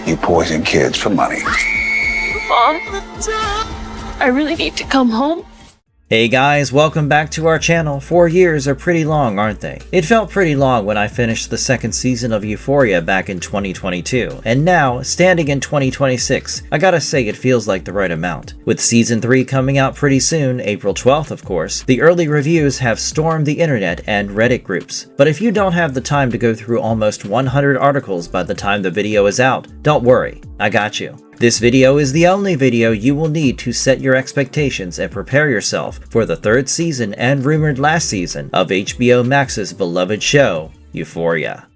You poison kids for money. Mom, I really need to come home. Hey guys, welcome back to our channel. 4 years are pretty long, aren't they? It felt pretty long when I finished the second season of Euphoria back in 2022, and now, standing in 2026, I gotta say it feels like the right amount. With season 3 coming out pretty soon, April 12th of course, the early reviews have stormed the internet and Reddit groups. But if you don't have the time to go through almost 100 articles by the time the video is out, don't worry, I got you. This video is the only video you will need to set your expectations and prepare yourself for the third season and rumored last season of HBO Max's beloved show, Euphoria.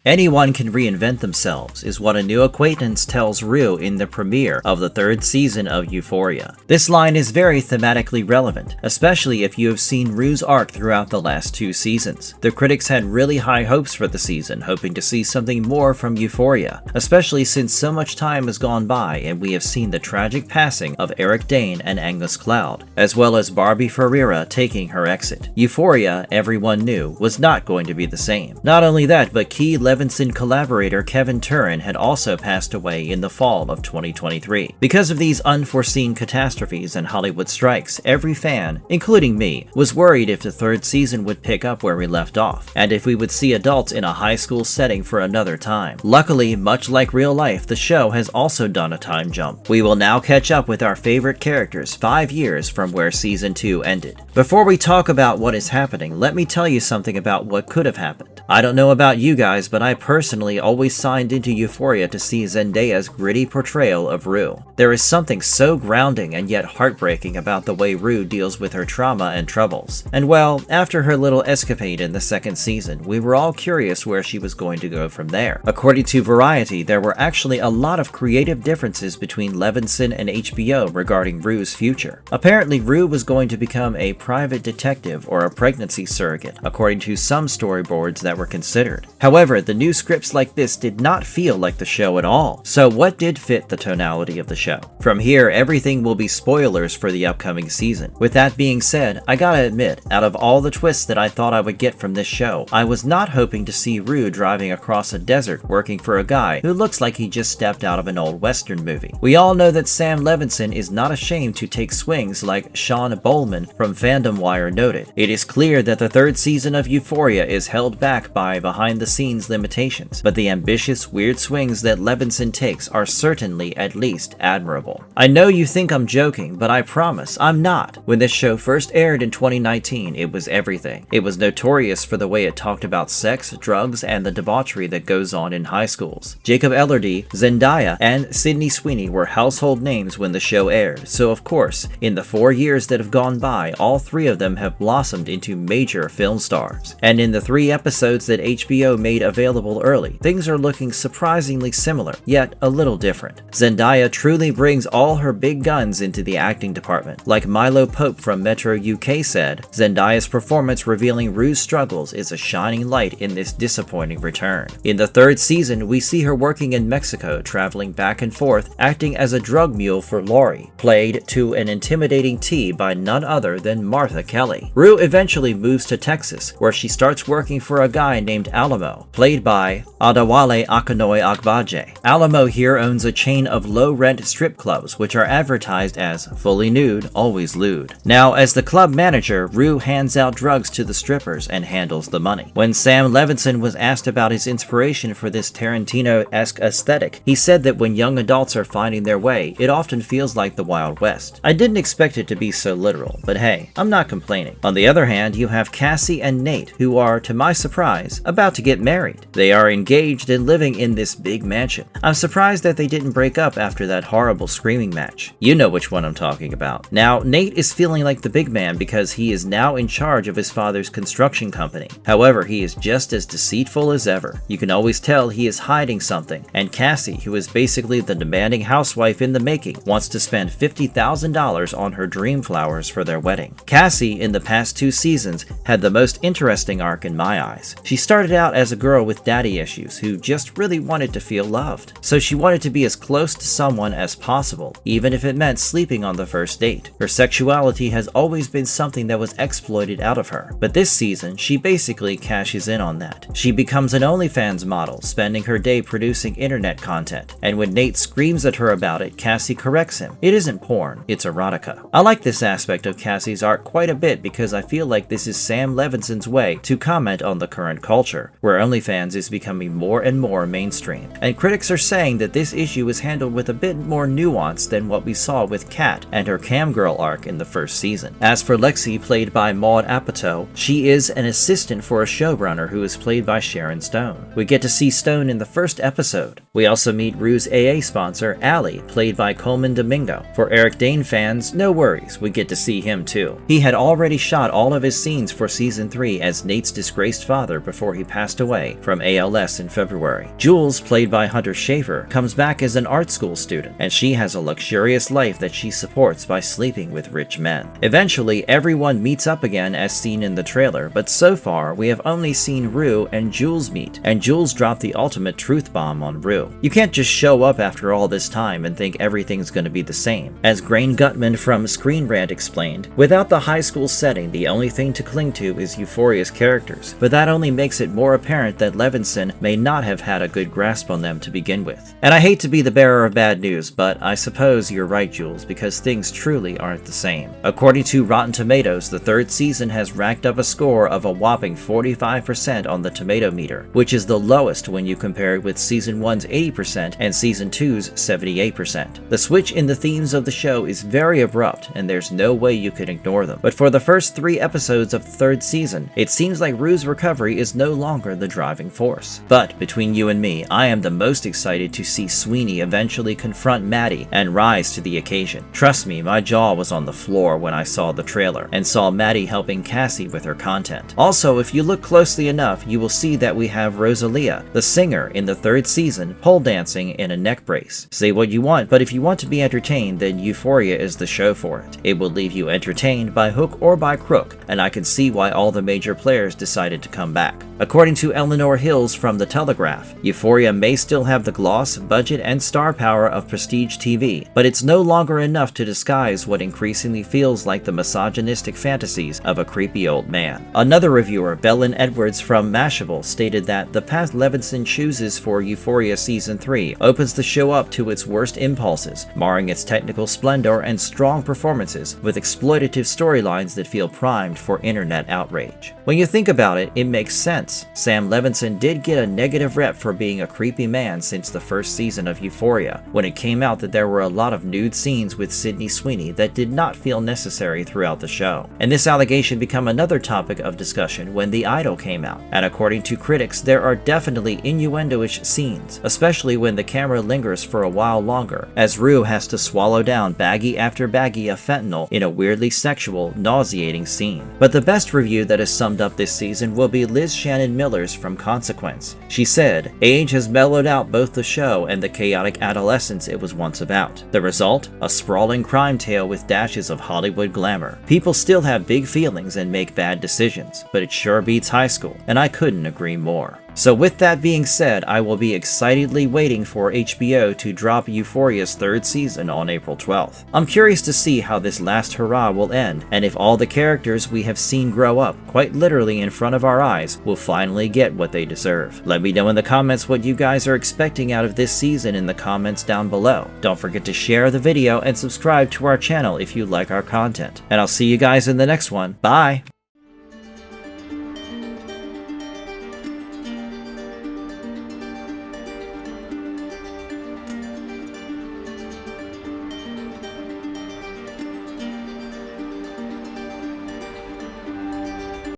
Anyone can reinvent themselves is what a new acquaintance tells Rue in the premiere of the third season of Euphoria. This line is very thematically relevant, especially if you have seen Rue's arc throughout the last 2 seasons. The critics had really high hopes for the season, hoping to see something more from Euphoria, especially since so much time has gone by and we have seen the tragic passing of Eric Dane and Angus Cloud, as well as Barbie Ferreira taking her exit. Euphoria, everyone knew, was not going to be the same. Not only that, but key Levinson collaborator Kevin Turin had also passed away in the fall of 2023. Because of these unforeseen catastrophes and Hollywood strikes, every fan, including me, was worried if the third season would pick up where we left off, and if we would see adults in a high school setting for another time. Luckily, much like real life, the show has also done a time jump. We will now catch up with our favorite characters 5 years from where season 2 ended. Before we talk about what is happening, let me tell you something about what could have happened. I don't know about you guys, but I personally always signed into Euphoria to see Zendaya's gritty portrayal of Rue. There is something so grounding and yet heartbreaking about the way Rue deals with her trauma and troubles. And well, after her little escapade in the second season, we were all curious where she was going to go from there. According to Variety, there were actually a lot of creative differences between Levinson and HBO regarding Rue's future. Apparently, Rue was going to become a private detective or a pregnancy surrogate, according to some storyboards that were considered. However, the new scripts like this did not feel like the show at all. So what did fit the tonality of the show? From here, everything will be spoilers for the upcoming season. With that being said, I gotta admit, out of all the twists that I thought I would get from this show, I was not hoping to see Rue driving across a desert working for a guy who looks like he just stepped out of an old Western movie. We all know that Sam Levinson is not ashamed to take swings like Sean Bowman from Fandom Wire noted. It is clear that the third season of Euphoria is held back by behind-the-scenes limitations, but the ambitious, weird swings that Levinson takes are certainly at least admirable. I know you think I'm joking, but I promise I'm not. When this show first aired in 2019, it was everything. It was notorious for the way it talked about sex, drugs, and the debauchery that goes on in high schools. Jacob Elordi, Zendaya, and Sydney Sweeney were household names when the show aired, so of course, in the 4 years that have gone by, all 3 of them have blossomed into major film stars. And in the 3 episodes that HBO made available early, things are looking surprisingly similar, yet a little different. Zendaya truly brings all her big guns into the acting department. Like Milo Pope from Metro UK said, Zendaya's performance revealing Rue's struggles is a shining light in this disappointing return. In the third season, we see her working in Mexico, traveling back and forth, acting as a drug mule for Lori, played to an intimidating T by none other than Martha Kelly. Rue eventually moves to Texas, where she starts working for a guy named Alamo, played by Adewale Akinoi Agbaje. Alamo here owns a chain of low-rent strip clubs which are advertised as fully nude, always lewd. Now, as the club manager, Rue hands out drugs to the strippers and handles the money. When Sam Levinson was asked about his inspiration for this Tarantino-esque aesthetic, he said that when young adults are finding their way, it often feels like the Wild West. I didn't expect it to be so literal, but hey, I'm not complaining. On the other hand, you have Cassie and Nate, who are, to my surprise, about to get married. They are engaged and living in this big mansion. I'm surprised that they didn't break up after that horrible screaming match. You know which one I'm talking about. Now, Nate is feeling like the big man because he is now in charge of his father's construction company. However, he is just as deceitful as ever. You can always tell he is hiding something, and Cassie, who is basically the demanding housewife in the making, wants to spend $50,000 on her dream flowers for their wedding. Cassie, in the past 2 seasons, had the most interesting arc in my eyes. She started out as a girl with daddy issues who just really wanted to feel loved. So she wanted to be as close to someone as possible, even if it meant sleeping on the first date. Her sexuality has always been something that was exploited out of her, but this season she basically cashes in on that. She becomes an OnlyFans model, spending her day producing internet content, and when Nate screams at her about it, Cassie corrects him. It isn't porn, it's erotica. I like this aspect of Cassie's art quite a bit because I feel like this is Sam Levinson's way to comment on the current culture, where OnlyFans is becoming more and more mainstream. And critics are saying that this issue is handled with a bit more nuance than what we saw with Kat and her camgirl arc in the first season. As for Lexi, played by Maud Apatow, she is an assistant for a showrunner who is played by Sharon Stone. We get to see Stone in the first episode. We also meet Rue's AA sponsor, Allie, played by Coleman Domingo. For Eric Dane fans, no worries, we get to see him too. He had already shot all of his scenes for season 3 as Nate's disgraced father before he passed away from ALS in February. Jules, played by Hunter Schafer, comes back as an art school student, and she has a luxurious life that she supports by sleeping with rich men. Eventually, everyone meets up again as seen in the trailer, but so far we have only seen Rue and Jules meet, and Jules dropped the ultimate truth bomb on Rue. You can't just show up after all this time and think everything's gonna be the same. As Grain Gutman from Screen Rant explained, without the high school setting, the only thing to cling to is Euphoria's characters, but that only makes it more apparent that Levinson may not have had a good grasp on them to begin with. And I hate to be the bearer of bad news, but I suppose you're right, Jules, because things truly aren't the same. According to Rotten Tomatoes, the third season has racked up a score of a whopping 45% on the tomato meter, which is the lowest when you compare it with season 1's 80% and season 2's 78%. The switch in the themes of the show is very abrupt, and there's no way you can ignore them. But for the first 3 episodes of the third season, it seems like Rue's recovery is no longer the driving force. But between you and me, I am the most excited to see Sweeney eventually confront Maddie and rise to the occasion. Trust me, my jaw was on the floor when I saw the trailer and saw Maddie helping Cassie with her content. Also, if you look closely enough, you will see that we have Rosalia, the singer in the third season, pole dancing in a neck brace. Say what you want, but if you want to be entertained, then Euphoria is the show for it. It will leave you entertained by hook or by crook, and I can see why all the major players decided to come back. According to Eleanor Hills from The Telegraph, Euphoria may still have the gloss, budget, and star power of prestige TV, but it's no longer enough to disguise what increasingly feels like the misogynistic fantasies of a creepy old man. Another reviewer, Belen Edwards from Mashable, stated that the path Levinson chooses for Euphoria Season 3 opens the show up to its worst impulses, marring its technical splendor and strong performances with exploitative storylines that feel primed for internet outrage. When you think about it, it makes sense. Sam Levinson did get a negative rep for being a creepy man since the first season of Euphoria, when it came out that there were a lot of nude scenes with Sydney Sweeney that did not feel necessary throughout the show. And this allegation became another topic of discussion when The Idol came out, and according to critics, there are definitely innuendo-ish scenes, especially when the camera lingers for a while longer, as Rue has to swallow down baggie after baggie of fentanyl in a weirdly sexual, nauseating scene. But the best review that has summed up this season will be Liz Shannon Miller's from Consequence. She said, "Age has mellowed out both the show and the chaotic adolescence it was once about. The result? A sprawling crime tale with dashes of Hollywood glamour. People still have big feelings and make bad decisions, but it sure beats high school, and I couldn't agree more." So with that being said, I will be excitedly waiting for HBO to drop Euphoria's third season on April 12th. I'm curious to see how this last hurrah will end, and if all the characters we have seen grow up, quite literally in front of our eyes, will finally get what they deserve. Let me know in the comments what you guys are expecting out of this season in the comments down below. Don't forget to share the video and subscribe to our channel if you like our content. And I'll see you guys in the next one. Bye!